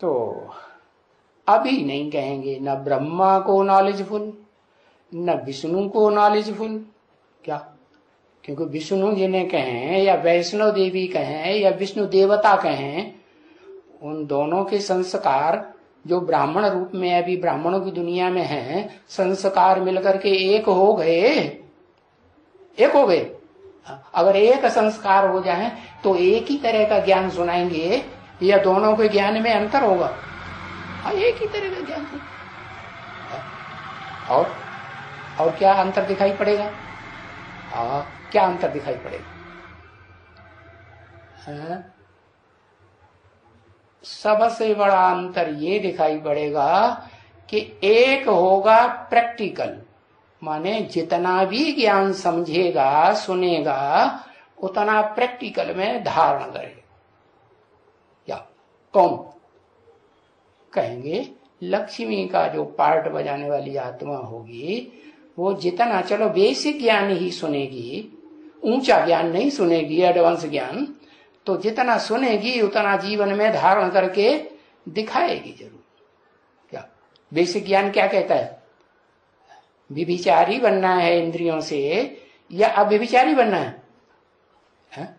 तो अभी नहीं कहेंगे न ब्रह्मा को नॉलेजफुल न विष्णु को नॉलेजफुल। क्या? क्योंकि विष्णु जिन्हें कहें या वैष्णव देवी कहें या विष्णु देवता कहें, उन दोनों के संस्कार जो ब्राह्मण रूप में अभी ब्राह्मणों की दुनिया में हैं, संस्कार मिलकर के एक हो गए। अगर एक संस्कार हो जाए तो एक ही तरह का ज्ञान सुनाएंगे या दोनों के ज्ञान में अंतर होगा? एक ही तरह का ज्ञान। और क्या अंतर दिखाई पड़ेगा? क्या अंतर दिखाई पड़ेगा? सबसे बड़ा अंतर ये दिखाई पड़ेगा कि एक होगा प्रैक्टिकल, माने जितना भी ज्ञान समझेगा सुनेगा उतना प्रैक्टिकल में धारण करेगा। या कौन? कहेंगे लक्ष्मी का जो पार्ट बजाने वाली आत्मा होगी, वो जितना, चलो बेसिक ज्ञान ही सुनेगी, ऊंचा ज्ञान नहीं सुनेगी, एडवांस ज्ञान, तो जितना सुनेगी उतना जीवन में धारण करके दिखाएगी जरूर। क्या बेसिक ज्ञान क्या कहता है? व्यभिचारी बनना है इंद्रियों से या अव्यभिचारी बनना है?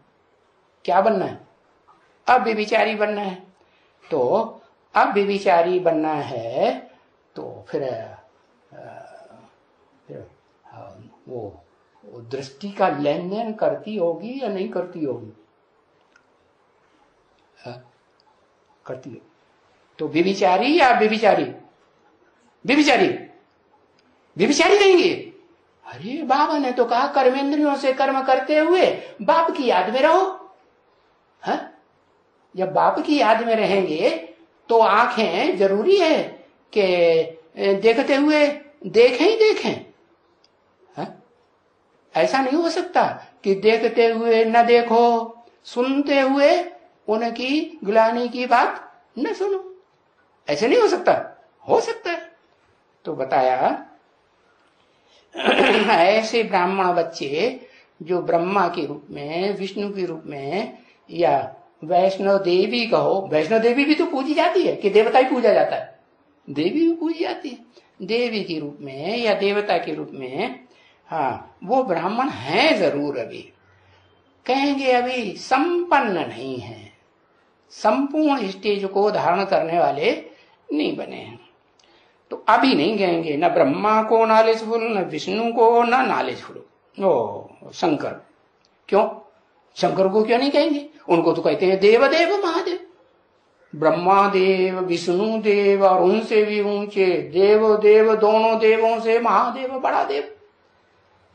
क्या बनना है? अव्यभिचारी बनना है। तो अव्यभिचारी बनना है तो फिर वो दृष्टि का लेन देन करती होगी या नहीं करती होगी? करती है। तो व्यभिचारी या व्यभिचारी? व्यभिचारी कहेंगे। अरे बाबा ने तो कहा कर्मेंद्रियों से कर्म करते हुए बाप की याद में रहो। जब बाप की याद में रहेंगे तो आंखें जरूरी है कि देखते हुए देखें ही देखें। ऐसा नहीं हो सकता कि देखते हुए न देखो, सुनते हुए उनकी ग्लानि की बात न सुनो। ऐसे नहीं हो सकता। हो सकता है तो बताया ऐसे ब्राह्मण बच्चे जो ब्रह्मा के रूप में, विष्णु के रूप में या वैष्णव देवी कहो, वैष्णव देवी भी तो पूजी जाती है कि देवता ही पूजा जाता है? देवी भी पूजी जाती है। देवी के रूप में या देवता के रूप में, हाँ, वो ब्राह्मण हैं जरूर, अभी कहेंगे अभी संपन्न नहीं है, संपूर्ण स्टेज को धारण करने वाले नहीं बने हैं। तो अभी नहीं कहेंगे न ब्रह्मा को नॉलेजफुल, न विष्णु को न नॉलेजफुल। ओ शंकर, क्यों? शंकर को क्यों नहीं कहेंगे? उनको तो कहते हैं देव देव महादेव, ब्रह्मा देव, विष्णु देव और उनसे भी ऊंचे देव देव, दोनों देवों से महादेव बड़ा देव,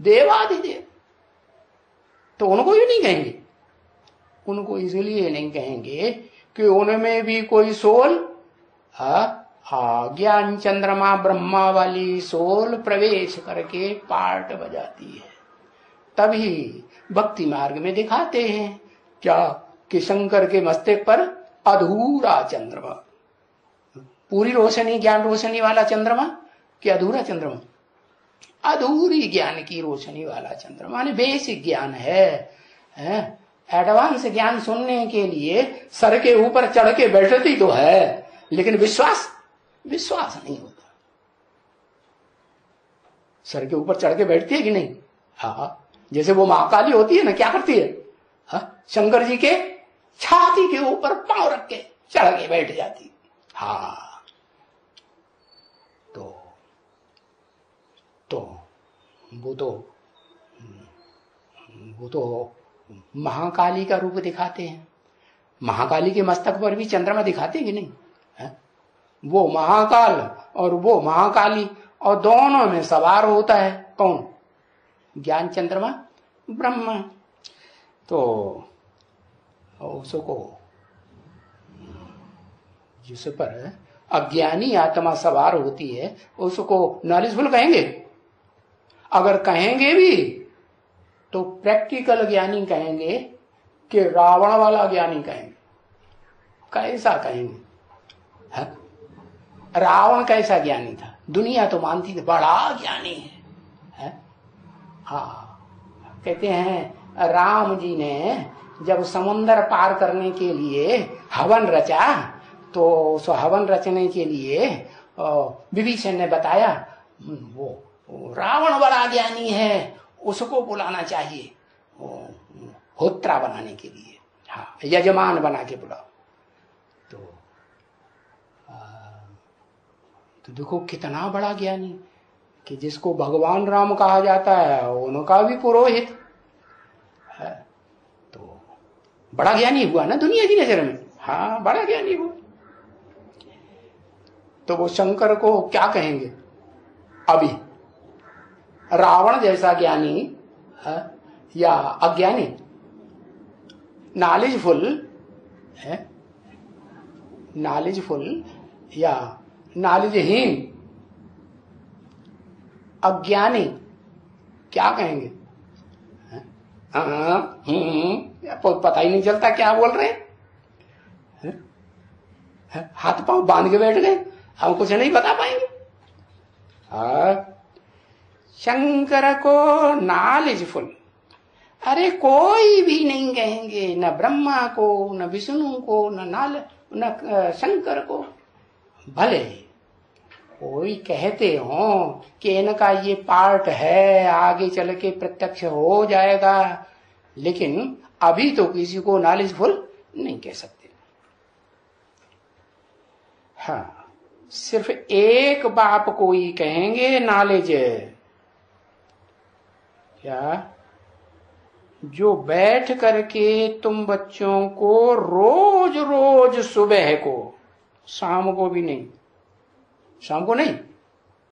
देवाधिदेव। तो उनको भी नहीं कहेंगे। उनको इसलिए नहीं कहेंगे कि उनमें भी कोई सोल, ज्ञान चंद्रमा ब्रह्मा वाली सोल प्रवेश करके पार्ट बजाती है। तभी भक्ति मार्ग में दिखाते हैं क्या कि शंकर के मस्तक पर अधूरा चंद्रमा, पूरी रोशनी, ज्ञान रोशनी वाला चंद्रमा कि अधूरा चंद्रमा? अधूरी ज्ञान की रोशनी वाला चंद्रमा। माने बेसिक ज्ञान है। एडवांस ज्ञान सुनने के लिए सर के ऊपर चढ़ के बैठती तो है, लेकिन विश्वास नहीं होता। सर के ऊपर चढ़ के बैठती है कि नहीं? हाँ, जैसे वो महाकाली होती है ना, क्या करती है? शंकर जी के छाती के ऊपर पांव रख के चढ़ के बैठ जाती। हाँ, तो वो तो महाकाली का रूप दिखाते हैं। महाकाली के मस्तक पर भी चंद्रमा दिखाते हैं कि नहीं? वो महाकाल और वो महाकाली, और दोनों में सवार होता है कौन? ज्ञान चंद्रमा ब्रह्मा। तो उसको, जिस पर अज्ञानी आत्मा सवार होती है, उसको नॉलेजफुल कहेंगे? अगर कहेंगे भी तो प्रैक्टिकल ज्ञानी कहेंगे कि रावण वाला ज्ञानी कहेंगे? कैसा कहेंगे? रावण कैसा ज्ञानी था? दुनिया तो मानती थी बड़ा ज्ञानी है। हाँ, कहते हैं राम जी ने जब समुद्र पार करने के लिए हवन रचा तो उस हवन रचने के लिए विभीषण ने बताया वो रावण बड़ा ज्ञानी है, उसको बुलाना चाहिए होत्रा बनाने के लिए, हाँ यजमान बना के बुलाओ। तो देखो कितना बड़ा ज्ञानी कि जिसको भगवान राम कहा जाता है उनका भी पुरोहित है, तो बड़ा ज्ञानी हुआ ना दुनिया की नजर में, हाँ बड़ा ज्ञानी हुआ। तो वो शंकर को क्या कहेंगे? अभी रावण जैसा ज्ञानी है या अज्ञानी? नॉलेजफुल है, नॉलेजफुल या नॉलेजहीन? अज्ञानी क्या कहेंगे? पता ही नहीं चलता क्या बोल रहे हैं, हाथ पांव बांध के बैठ गए, हम कुछ नहीं बता पाएंगे। शंकर को नॉलेजफुल, अरे कोई भी नहीं कहेंगे, न ब्रह्मा को, न विष्णु को, न शंकर को। भले कोई कहते हो कि इनका ये पार्ट है, आगे चल के प्रत्यक्ष हो जाएगा, लेकिन अभी तो किसी को नॉलेजफुल नहीं कह सकते। हाँ, सिर्फ एक बाप को ही कहेंगे नॉलेज, क्या? जो बैठ करके तुम बच्चों को रोज रोज सुबह को, शाम को भी नहीं, शाम को नहीं,